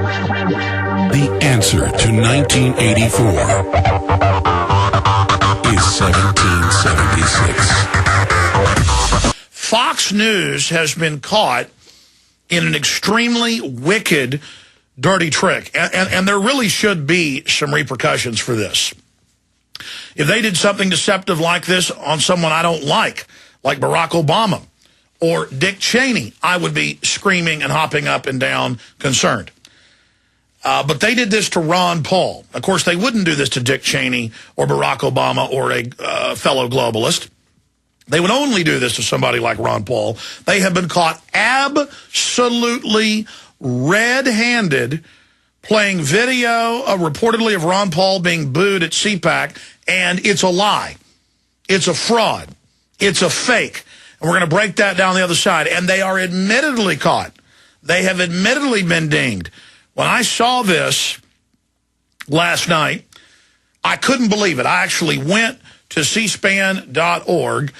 The answer to 1984 is 1776. Fox News has been caught in an extremely wicked, dirty trick. And there really should be some repercussions for this. If they did something deceptive like this on someone I don't like Barack Obama or Dick Cheney, I would be screaming and hopping up and down concerned. But they did this to Ron Paul. Of course, they wouldn't do this to Dick Cheney or Barack Obama or a fellow globalist. They would only do this to somebody like Ron Paul. They have been caught absolutely red-handed playing video reportedly of Ron Paul being booed at CPAC, and it's a lie. It's a fraud. It's a fake. And we're going to break that down the other side. And they are admittedly caught. They have admittedly been dinged. When I saw this last night, I couldn't believe it. I actually went to cspan.org.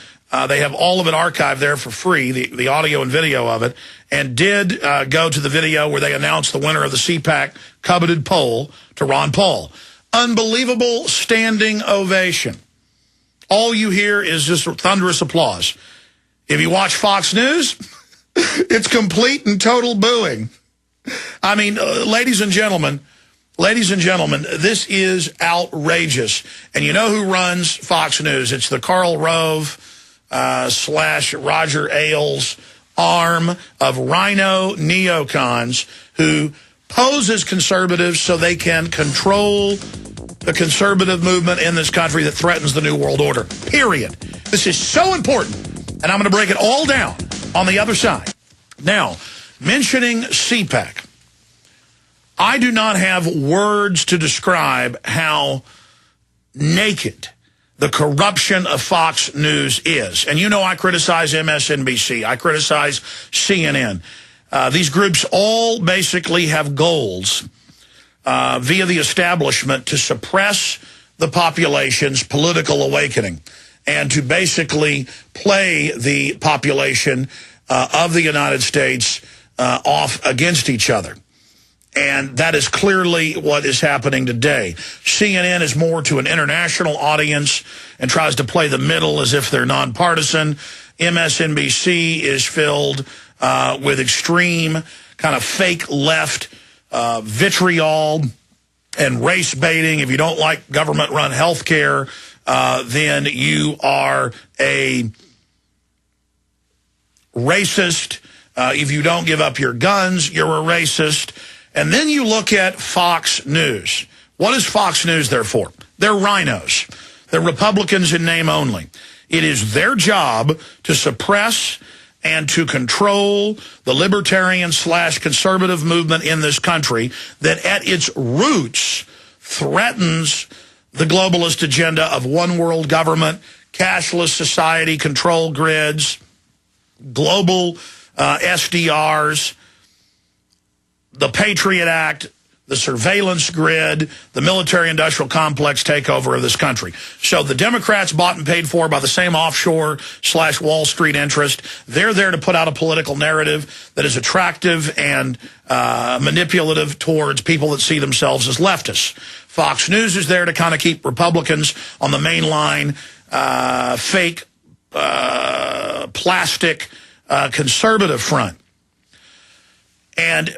They have all of it archived there for free, the audio and video of it, and did go to the video where they announced the winner of the CPAC coveted poll to Ron Paul. Unbelievable standing ovation. All you hear is just thunderous applause. If you watch Fox News, it's complete and total booing. I mean, ladies and gentlemen, this is outrageous. And you know who runs Fox News? It's the Karl Rove / Roger Ailes arm of RINO neocons who pose as conservatives so they can control the conservative movement in this country that threatens the New World Order. Period. This is so important. And I'm going to break it all down on the other side. Now, mentioning CPAC, I do not have words to describe how naked the corruption of Fox News is. And you know I criticize MSNBC. I criticize CNN. These groups all basically have goals via the establishment to suppress the population's political awakening and to basically play the population of the United States off against each other. And that is clearly what is happening today. CNN is more to an international audience and tries to play the middle as if they're nonpartisan. MSNBC is filled with extreme kind of fake left vitriol and race baiting. If you don't like government-run health care, then you are a racist. If you don't give up your guns, you're a racist. And then you look at Fox News. What is Fox News there for? They're RINOs. They're Republicans in name only. It is their job to suppress and to control the libertarian / conservative movement in this country that at its roots threatens the globalist agenda of one world government, cashless society, control grids, global SDRs, the Patriot Act, the surveillance grid, the military-industrial complex takeover of this country. So the Democrats bought and paid for by the same offshore / Wall Street interest. They're there to put out a political narrative that is attractive and manipulative towards people that see themselves as leftists. Fox News is there to kind of keep Republicans on the main line, fake, plastic, conservative front. And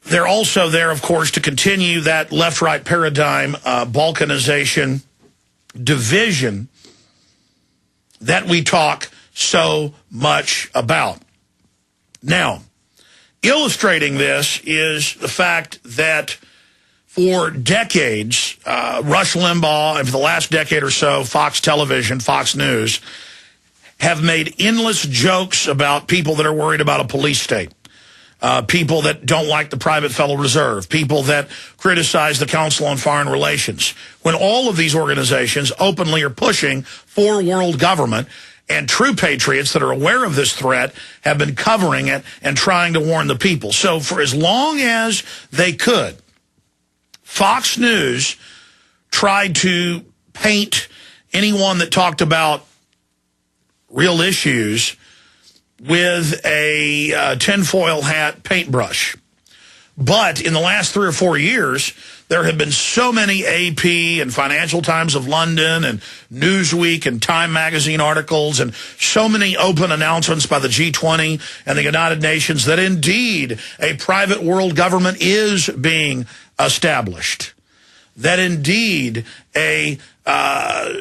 they're also there, of course, to continue that left-right paradigm, balkanization, division that we talk so much about. Now, illustrating this is the fact that for decades, Rush Limbaugh, and for the last decade or so, Fox Television, Fox News, have made endless jokes about people that are worried about a police state. People that don't like the private Federal Reserve, people that criticize the Council on Foreign Relations, when all of these organizations openly are pushing for world government, and true patriots that are aware of this threat have been covering it and trying to warn the people. So for as long as they could, Fox News tried to paint anyone that talked about real issues with a tinfoil hat paintbrush. But in the last 3 or 4 years, there have been so many AP and Financial Times of London and Newsweek and Time Magazine articles and so many open announcements by the G20 and the United Nations that indeed a private world government is being established. That indeed a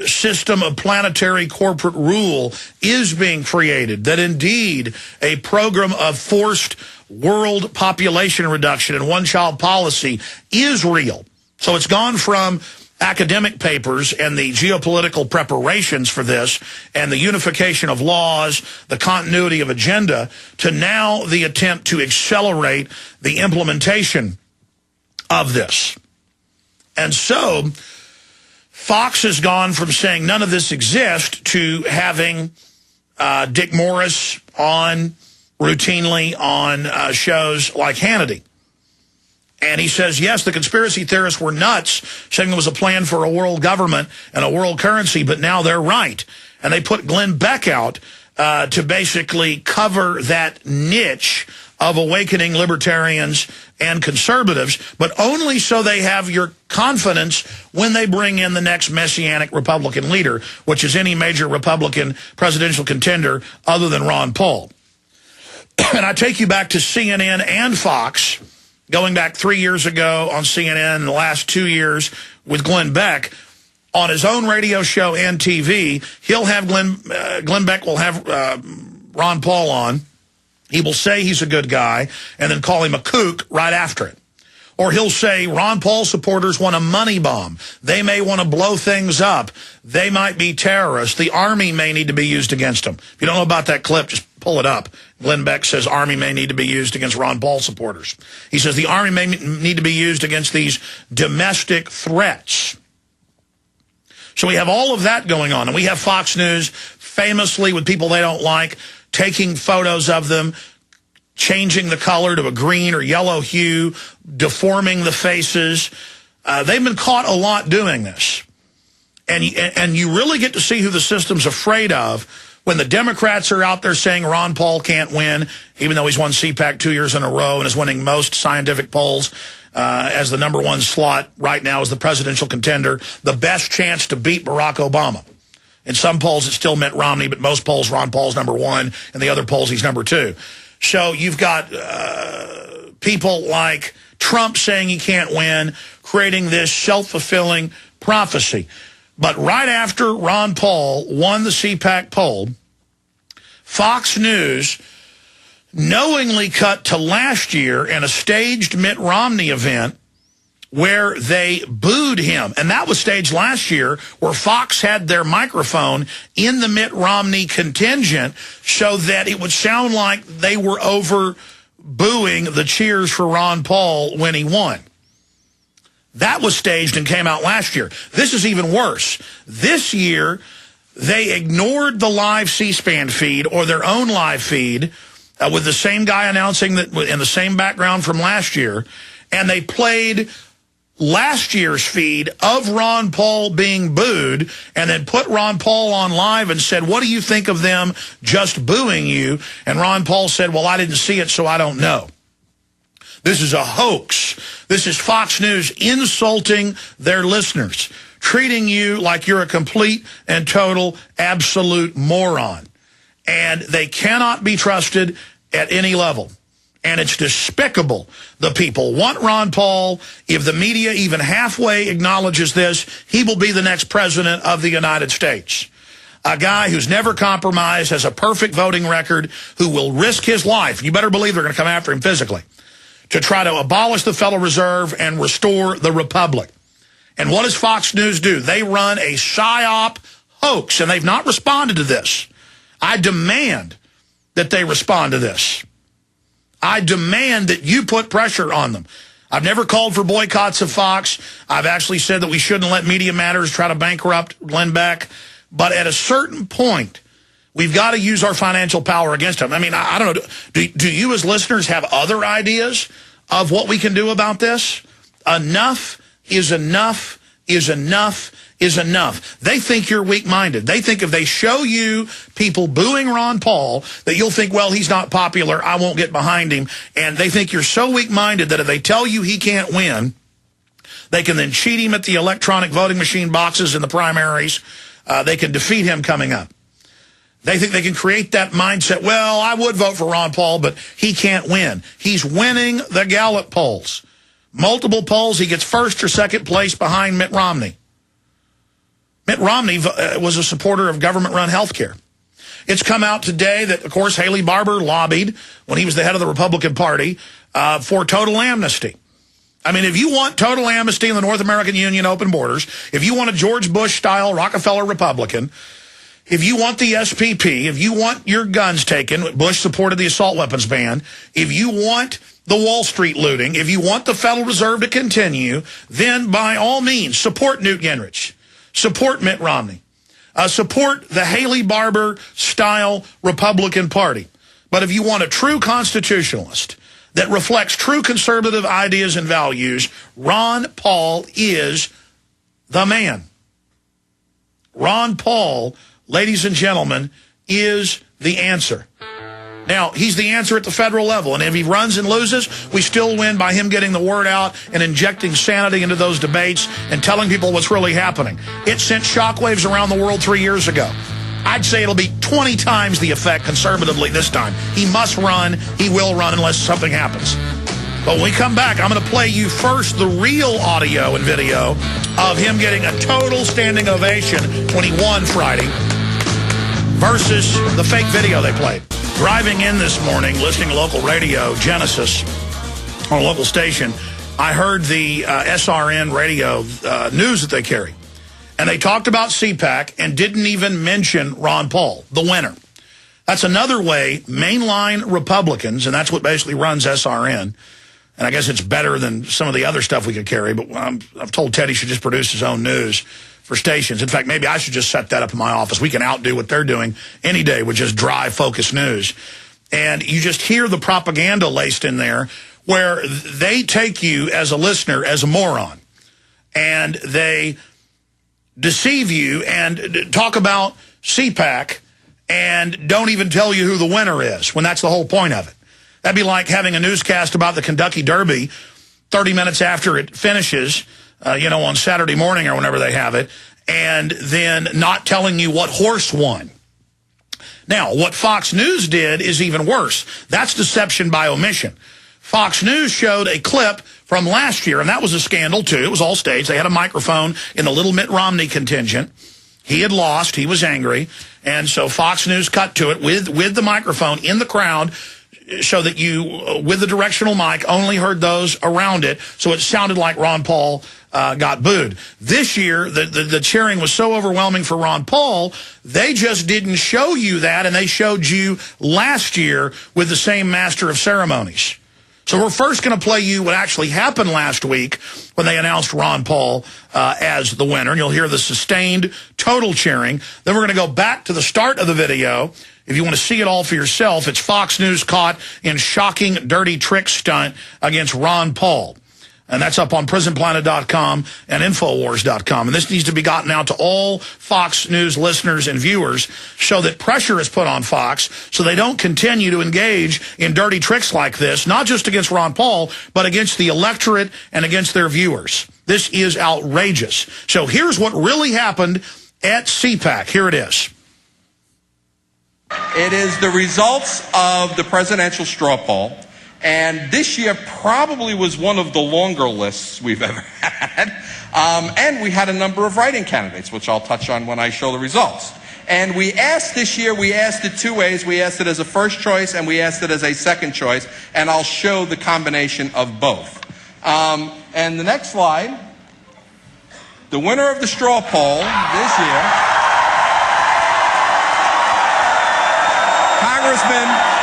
system of planetary corporate rule is being created. That indeed a program of forced world population reduction and one-child policy is real. So it's gone from academic papers and the geopolitical preparations for this and the unification of laws, the continuity of agenda, to now the attempt to accelerate the implementation of this. And so Fox has gone from saying none of this exists to having Dick Morris on routinely on shows like Hannity. And he says, yes, the conspiracy theorists were nuts, saying there was a plan for a world government and a world currency, but now they're right. And they put Glenn Beck out to basically cover that niche of awakening libertarians and conservatives, but only so they have your confidence when they bring in the next messianic Republican leader, which is any major Republican presidential contender other than Ron Paul. And I take you back to CNN and Fox, going back 3 years ago on CNN, and the last 2 years with Glenn Beck. On his own radio show and TV, he'll have Glenn Beck will have Ron Paul on. He will say he's a good guy and then call him a kook right after it. Or he'll say Ron Paul supporters want a money bomb. They may want to blow things up. They might be terrorists. The army may need to be used against them. If you don't know about that clip, just pull it up. Glenn Beck says army may need to be used against Ron Paul supporters. He says the army may need to be used against these domestic threats. So we have all of that going on. And we have Fox News famously with people they don't like, taking photos of them, changing the color to a green or yellow hue, deforming the faces. They've been caught a lot doing this. And you really get to see who the system's afraid of when the Democrats are out there saying Ron Paul can't win, even though he's won CPAC 2 years in a row and is winning most scientific polls as the #1 slot right now as the presidential contender, the best chance to beat Barack Obama. In some polls, it's still Mitt Romney, but most polls, Ron Paul's #1, and the other polls, he's #2. So you've got people like Trump saying he can't win, creating this self-fulfilling prophecy. But right after Ron Paul won the CPAC poll, Fox News knowingly cut to last year in a staged Mitt Romney event where they booed him. And that was staged last year, where Fox had their microphone in the Mitt Romney contingent so that it would sound like they were over booing the cheers for Ron Paul when he won. That was staged and came out last year. This is even worse. This year, they ignored the live C-SPAN feed or their own live feed with the same guy announcing that in the same background from last year, and they played last year's feed of Ron Paul being booed and then put Ron Paul on live and said, what do you think of them just booing you? And Ron Paul said, well, I didn't see it, so I don't know. This is a hoax. This is Fox News insulting their listeners, treating you like you're a complete and total absolute moron. And they cannot be trusted at any level. And it's despicable. The people want Ron Paul. If the media even halfway acknowledges this, he will be the next president of the United States. A guy who's never compromised, has a perfect voting record, who will risk his life. You better believe they're going to come after him physically, to try to abolish the Federal Reserve and restore the Republic. And what does Fox News do? They run a PSYOP hoax, and they've not responded to this. I demand that they respond to this. I demand that you put pressure on them. I've never called for boycotts of Fox. I've actually said that we shouldn't let Media Matters try to bankrupt Glenn Beck. But at a certain point, we've got to use our financial power against them. I mean, I don't know. Do you as listeners have other ideas of what we can do about this? Enough is enough is enough is enough. They think you're weak-minded. They think if they show you people booing Ron Paul, that you'll think, well, he's not popular, I won't get behind him. And they think you're so weak-minded that if they tell you he can't win, they can then cheat him at the electronic voting machine boxes in the primaries. They can defeat him coming up. They think they can create that mindset, well, I would vote for Ron Paul, but he can't win. He's winning the Gallup polls. Multiple polls, he gets first or second place behind Mitt Romney. Mitt Romney was a supporter of government-run health care. It's come out today that, of course, Haley Barbour lobbied, when he was the head of the Republican Party, for total amnesty. I mean, if you want total amnesty in the North American Union, open borders, if you want a George Bush-style Rockefeller Republican, if you want the SPP, if you want your guns taken, Bush supported the assault weapons ban, if you want the Wall Street looting, if you want the Federal Reserve to continue, then by all means, support Newt Gingrich. Support Mitt Romney. Support the Haley Barbour-style Republican Party. But if you want a true constitutionalist that reflects true conservative ideas and values, Ron Paul is the man. Ron Paul, ladies and gentlemen, is the answer. Now, he's the answer at the federal level, and if he runs and loses, we still win by him getting the word out and injecting sanity into those debates and telling people what's really happening. It sent shockwaves around the world 3 years ago. I'd say it'll be 20 times the effect conservatively this time. He must run. He will run unless something happens. But when we come back, I'm going to play you first the real audio and video of him getting a total standing ovation when he won Friday versus the fake video they played. Driving in this morning, listening to local radio, Genesis, on a local station, I heard the SRN radio news that they carry. And they talked about CPAC and didn't even mention Ron Paul, the winner. That's another way mainline Republicans, and that's what basically runs SRN, and I guess it's better than some of the other stuff we could carry, but I've told Ted he should just produce his own news for stations. In fact, maybe I should just set that up in my office. We can outdo what they're doing any day with just dry, focused news. And you just hear the propaganda laced in there where they take you as a listener as a moron. And they deceive you and talk about CPAC and don't even tell you who the winner is, when that's the whole point of it. That'd be like having a newscast about the Kentucky Derby 30 minutes after it finishes, on Saturday morning or whenever they have it, and then not telling you what horse won. Now, what Fox News did is even worse. That's deception by omission. Fox News showed a clip from last year, and that was a scandal, too. It was all staged. They had a microphone in the little Mitt Romney contingent. He had lost. He was angry. And so Fox News cut to it with the microphone in the crowd, so that you, with the directional mic, only heard those around it, so it sounded like Ron Paul got booed. This year, the cheering was so overwhelming for Ron Paul, they just didn't show you that, and they showed you last year with the same master of ceremonies. So we're first going to play you what actually happened last week when they announced Ron Paul as the winner, and you'll hear the sustained total cheering. Then we're going to go back to the start of the video. If you want to see it all for yourself, it's Fox News caught in shocking dirty trick stunt against Ron Paul. And that's up on prisonplanet.com and Infowars.com. And this needs to be gotten out to all Fox News listeners and viewers so that pressure is put on Fox so they don't continue to engage in dirty tricks like this, not just against Ron Paul, but against the electorate and against their viewers. This is outrageous. So here's what really happened at CPAC. Here it is. It is the results of the presidential straw poll. And this year probably was one of the longer lists we've ever had. And we had a number of write-in candidates, which I'll touch on when I show the results. And we asked this year, we asked it two ways. We asked it as a first choice and we asked it as a second choice. And I'll show the combination of both. And the next slide, the winner of the straw poll this year, Congressman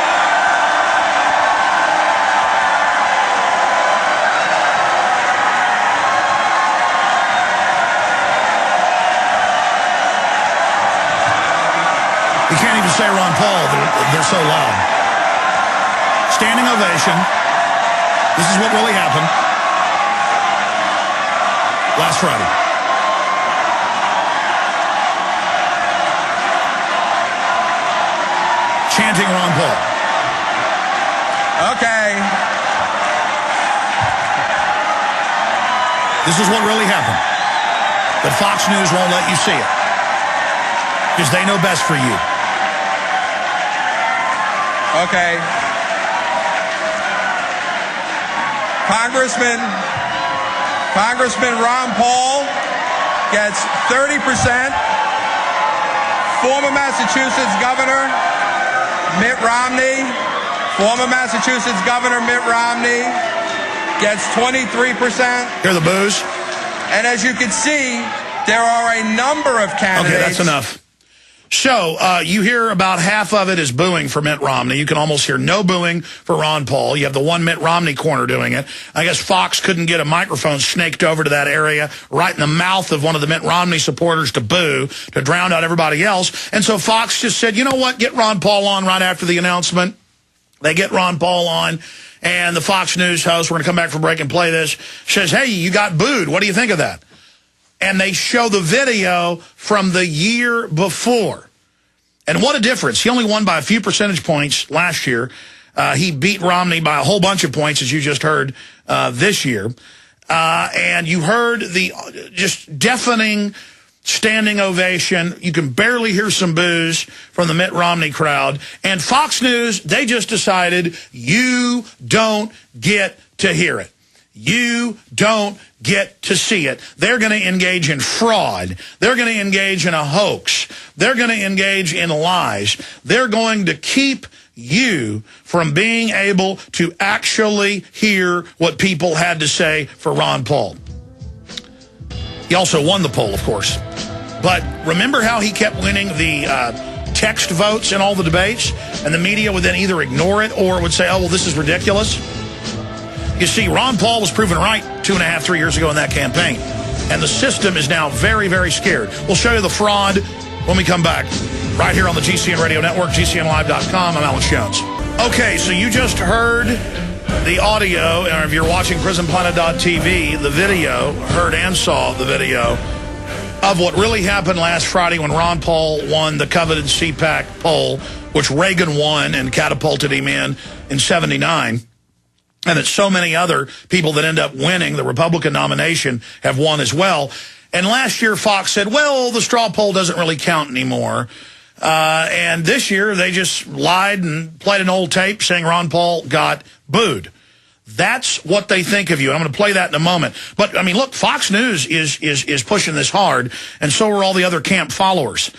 You can't even say Ron Paul. They're so loud. Standing ovation. This is what really happened last Friday. Okay. This is what really happened. But Fox News won't let you see it. Because they know best for you. Okay. Congressman Ron Paul gets 30%. Former Massachusetts Governor Mitt Romney, gets 23%. Hear the booze? And as you can see, there are a number of candidates. Okay, that's enough. So, you hear about half of it is booing for Mitt Romney. You can almost hear no booing for Ron Paul. You have the one Mitt Romney corner doing it. I guess Fox couldn't get a microphone snaked over to that area right in the mouth of one of the Mitt Romney supporters to boo, to drown out everybody else. And so Fox just said, you know what, get Ron Paul on right after the announcement. They get Ron Paul on, and the Fox News host, we're going to come back from break and play this, says, hey, you got booed. What do you think of that? And they show the video from the year before. And what a difference. He only won by a few percentage points last year. He beat Romney by a whole bunch of points, as you just heard, this year. And you heard the just deafening standing ovation. You can barely hear some boos from the Mitt Romney crowd. And Fox News, they just decided you don't get to hear it. You don't get to see it. They're going to engage in fraud. They're going to engage in a hoax. They're going to engage in lies. They're going to keep you from being able to actually hear what people had to say for Ron Paul. He also won the poll, of course. But remember how he kept winning the text votes in all the debates? And the media would then either ignore it or would say, oh, well, this is ridiculous. You see, Ron Paul was proven right 2.5, 3 years ago in that campaign. And the system is now very, very scared. We'll show you the fraud when we come back. Right here on the GCN Radio Network, GCNlive.com. I'm Alan Jones. Okay, so you just heard the audio, or if you're watching PrisonPlanet.tv, the video, heard and saw the video of what really happened last Friday when Ron Paul won the coveted CPAC poll, which Reagan won and catapulted him in 79. And that so many other people that end up winning the Republican nomination have won as well. And last year, Fox said, well, the straw poll doesn't really count anymore. And this year, they just lied and played an old tape saying Ron Paul got booed. That's what they think of you. I'm going to play that in a moment. But, I mean, look, Fox News is pushing this hard, and so are all the other camp followers.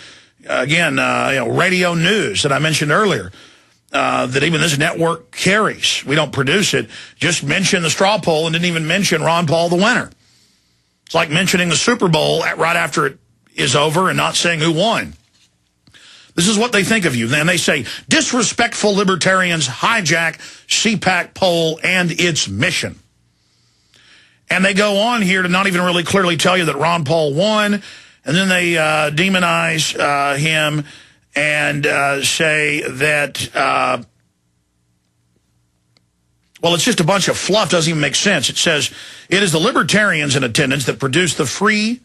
Again, radio news that I mentioned earlier. That even this network carries. We don't produce it. Just mention the straw poll and didn't even mention Ron Paul the winner. It's like mentioning the Super Bowl right after it is over and not saying who won. This is what they think of you. And they say, disrespectful libertarians hijack CPAC poll and its mission. And they go on here to not even really clearly tell you that Ron Paul won. And then they demonize him and say that, well, it's just a bunch of fluff, doesn't even make sense. It says, it is the libertarians in attendance that produced the free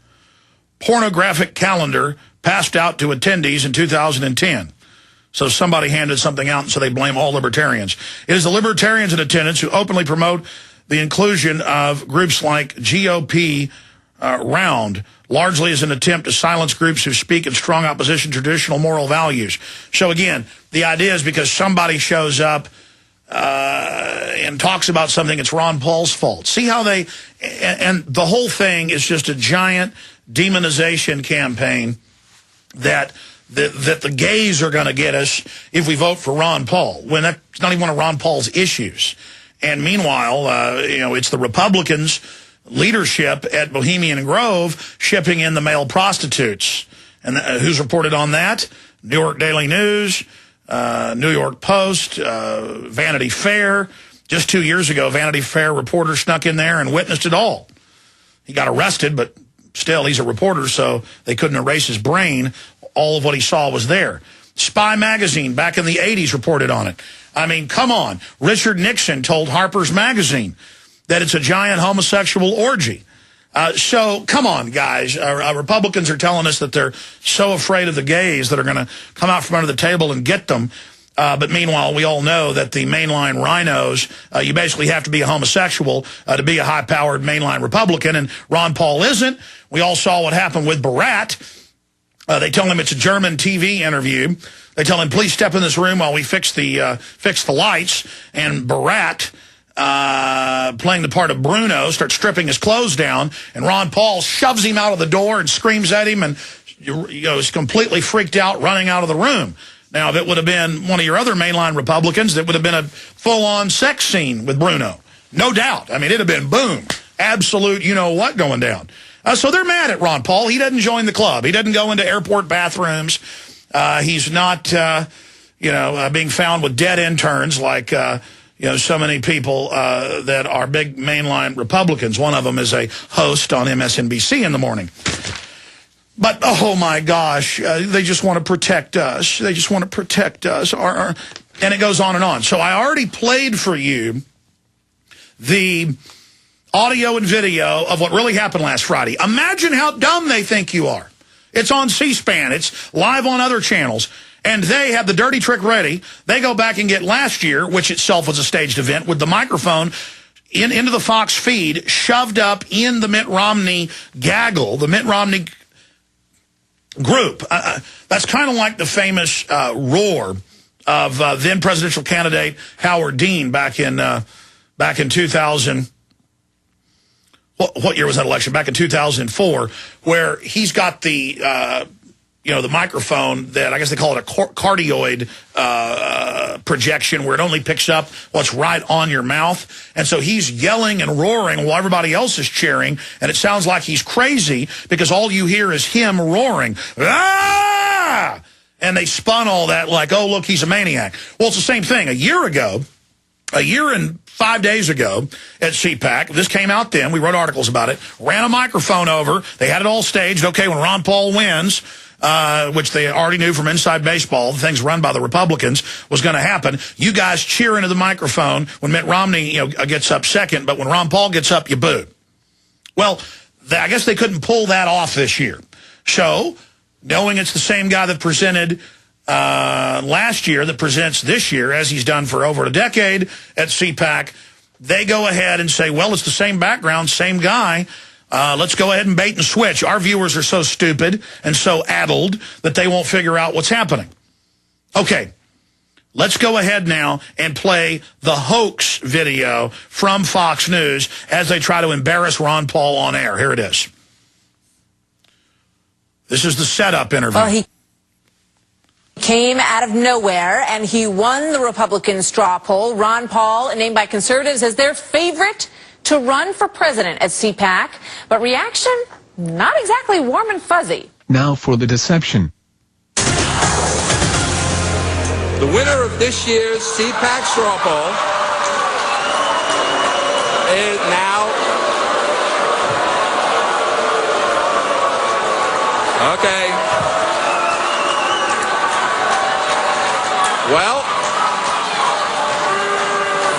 pornographic calendar passed out to attendees in 2010. So somebody handed something out, and so they blame all libertarians. It is the libertarians in attendance who openly promote the inclusion of groups like GOP Round, largely as an attempt to silence groups who speak in strong opposition to traditional moral values. So again, the idea is because somebody shows up and talks about something, it's Ron Paul's fault. See how they, and the whole thing is just a giant demonization campaign that the gays are going to get us if we vote for Ron Paul, when that's not even one of Ron Paul's issues. And meanwhile, it's the Republicans' leadership at Bohemian Grove shipping in the male prostitutes. And who's reported on that? New York Daily News, New York Post, Vanity Fair. Just 2 years ago, Vanity Fair reporter snuck in there and witnessed it all. He got arrested, but still, he's a reporter, so they couldn't erase his brain. All of what he saw was there. Spy Magazine, back in the 80s, reported on it. I mean, come on. Richard Nixon told Harper's Magazine that it's a giant homosexual orgy. So, come on, guys. Republicans are telling us that they're so afraid of the gays that are going to come out from under the table and get them. But meanwhile, we all know that the mainline RINOs, you basically have to be a homosexual to be a high-powered mainline Republican, and Ron Paul isn't. We all saw what happened with Barat. They tell him it's a German TV interview. They tell him, please step in this room while we fix the lights. And Barat, playing the part of Bruno, starts stripping his clothes down, and Ron Paul shoves him out of the door and screams at him, and is completely freaked out, running out of the room. Now, if it would have been one of your other mainline Republicans, it would have been a full-on sex scene with Bruno. No doubt. I mean, it'd have been boom. Absolute you-know-what going down. So they're mad at Ron Paul. He doesn't join the club. He doesn't go into airport bathrooms. He's not, being found with dead interns like, so many people that are big mainline Republicans. One of them is a host on MSNBC in the morning. But, oh, my gosh, they just want to protect us. They just want to protect us. And it goes on and on. So I already played for you the audio and video of what really happened last Friday. Imagine how dumb they think you are. It's on C-SPAN. It's live on other channels. And they have the dirty trick ready. They go back and get last year, which itself was a staged event, with the microphone into the Fox feed, shoved up in the Mitt Romney gaggle, the Mitt Romney group. That's kind of like the famous roar of then presidential candidate Howard Dean back in 2000. What year was that election? Back in 2004, where he's got the the microphone that I guess they call it a cardioid projection, where it only picks up what's right on your mouth. And so he's yelling and roaring while everybody else is cheering, and it sounds like he's crazy because all you hear is him roaring. Ah! And they spun all that like, oh, look, he's a maniac. Well, it's the same thing. A year and 5 days ago at CPAC, this came out then, we wrote articles about it, ran a microphone over, they had it all staged. Okay, when Ron Paul wins, which they already knew from inside baseball, the things run by the Republicans, was going to happen. You guys cheer into the microphone when Mitt Romney gets up second, but when Ron Paul gets up, you boo. Well, I guess they couldn't pull that off this year. So, knowing it's the same guy that presented last year that presents this year, as he's done for over a decade at CPAC, they go ahead and say, well, it's the same background, same guy. Let's go ahead and bait and switch. Our viewers are so stupid and so addled that they won't figure out what's happening. Okay, let's go ahead now and play the hoax video from Fox News as they try to embarrass Ron Paul on air. Here it is. This is the setup interview. Well, he came out of nowhere, and he won the Republican straw poll. Ron Paul, named by conservatives as their favorite to run for president at CPAC, but reaction, not exactly warm and fuzzy. Now for the deception. The winner of this year's CPAC straw poll is now... Okay. Well,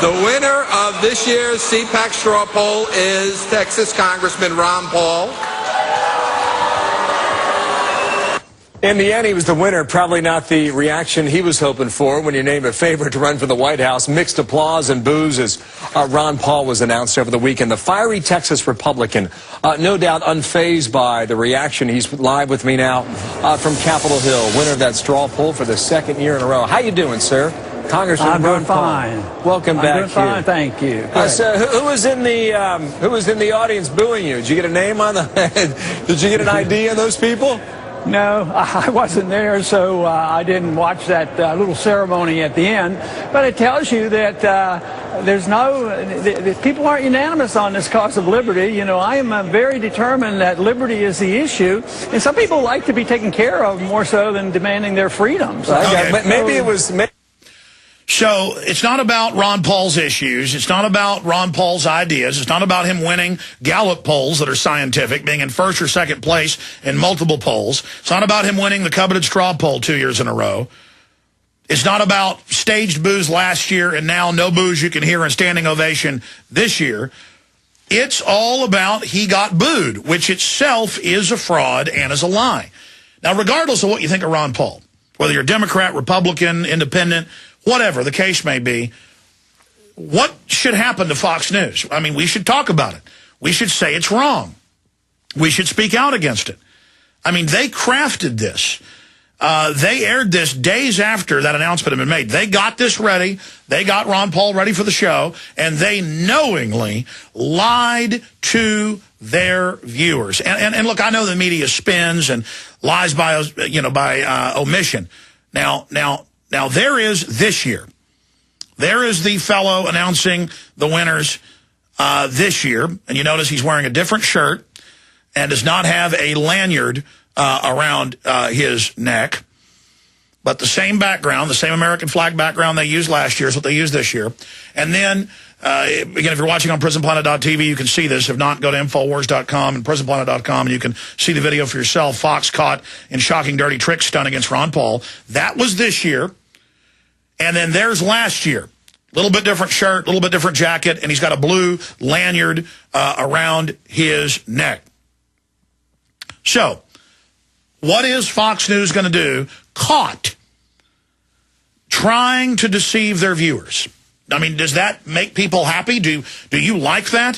the winner of this year's CPAC straw poll is Texas Congressman Ron Paul. In the end, he was the winner. Probably not the reaction he was hoping for when you name a favorite to run for the White House. Mixed applause and boos as Ron Paul was announced over the weekend. The fiery Texas Republican, no doubt unfazed by the reaction. He's live with me now from Capitol Hill, winner of that straw poll for the second year in a row. How you doing, sir? Congressman I'm Ron doing fine. Paul. Welcome back doing fine, thank you. So who was in the audience booing you? Did you get a name on the? Did you get an ID on those people? No, I wasn't there, so I didn't watch that little ceremony at the end. But it tells you that people aren't unanimous on this cause of liberty. You know, I am very determined that liberty is the issue, and some people like to be taken care of more so than demanding their freedoms. Okay. Maybe it was. So it's not about Ron Paul's issues. It's not about Ron Paul's ideas. It's not about him winning Gallup polls that are scientific, being in first or second place in multiple polls. It's not about him winning the coveted straw poll 2 years in a row. It's not about staged boos last year and now no boos you can hear in standing ovation this year. It's all about he got booed, which itself is a fraud and is a lie. Now, regardless of what you think of Ron Paul, whether you're Democrat, Republican, Independent, whatever the case may be, what should happen to Fox News? I mean, we should talk about it. We should say it's wrong. We should speak out against it. I mean, they crafted this. They aired this days after that announcement had been made. They got this ready. They got Ron Paul ready for the show, and they knowingly lied to their viewers. And look, I know the media spins and lies by omission. Now there is this year. There is the fellow announcing the winners this year, and you notice he's wearing a different shirt and does not have a lanyard around his neck, but the same background, the same American flag background they used last year is what they used this year. And then, again, if you're watching on PrisonPlanet.tv, you can see this. If not, go to Infowars.com and PrisonPlanet.com, and you can see the video for yourself. Fox caught in shocking dirty trick stunt against Ron Paul. That was this year. And then there's last year. A little bit different shirt, a little bit different jacket, and he's got a blue lanyard around his neck. So, what is Fox News going to do? Caught trying to deceive their viewers. I mean, does that make people happy? Do you like that?